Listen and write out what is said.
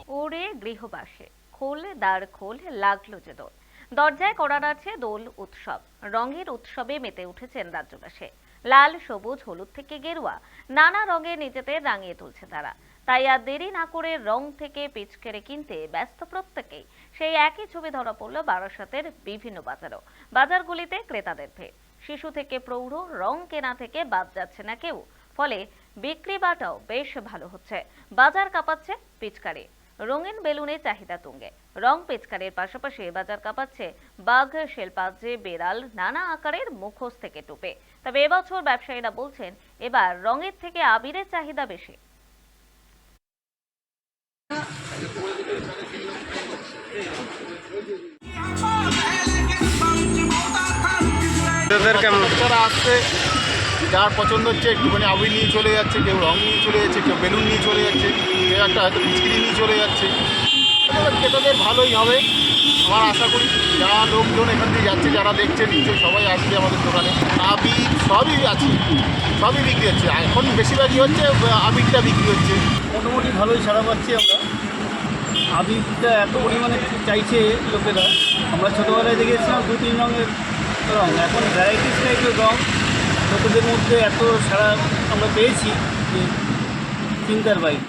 ওরে গৃহবাসে খোল দ্বার খোল লাগলো যে দোল। দরজায় করা নাড়ছে দোল উৎসব। রঙের উৎসবে মেতে উঠেছেন রাজ্যবাসী। লাল সবুজ হলুদ থেকে গেরুয়া নানা রঙে নিজেদের রাঙিয়ে তুলছে তারা। তাই আর দেরি না করে রং থেকে পিচকারি কিনতে ব্যস্ত প্রত্যেকেই। সেই একই ছবি ধরা পড়ল বারাসাতের বিভিন্ন বাজারও। বাজারগুলিতে ক্রেতাদের ভিড়। শিশু থেকে প্রৌঢ় রং কেনা থেকে বাদ যাচ্ছে না কেউ। ফলে বিক্রি বাটাও বেশ ভালো হচ্ছে। বাজার কাঁপাচ্ছে পিচকারি। রঙিন বেলুনে চাহিদা তুঙ্গে। রং পিচকারির পাশাপাশি বাজার কাঁপাচ্ছে বাঘ, শেলপাজে, বেড়াল, নানা আকারের মুখোশ থেকে টুপে। তবে এবছর ব্যবসায়ীরা বলছেন এবার রঙের থেকে আবিরের চাহিদা বেশি। বাচ্চারা আসছে, যার পছন্দ হচ্ছে একটুখানি আবির নিয়ে চলে যাচ্ছে, কেউ রং নিয়ে চলে যাচ্ছে, কেউ বেলুন নিয়ে চলে যাচ্ছে, কেউ একটা হয়তো বিস্কিট নিয়ে চলে যাচ্ছে। ক্রেতাদের ভালোই হবে আমার আশা করি। যারা লোকজন এখান থেকে যাচ্ছে, যারা দেখছে নিশ্চয়ই সবাই আসবে আমাদের দোকানে। আবির সবই আছে, সবই বিক্রি হচ্ছে। এখন বেশিরভাগই হচ্ছে আবিরটা বিক্রি হচ্ছে। মোটামুটি ভালোই সাড়া পাচ্ছি আমরা। আবিরটা এত পরিমাণে চাইছে লোকেরা। আমরা ছোটোবেলায় দেখেছিলাম 2-3 রঙের রঙ, এখন ভ্যারাইটিস টাইপের রঙ লোকেদের মধ্যে এত সাড়া আমরা পেয়েছি যে চিন্তার বাইরে।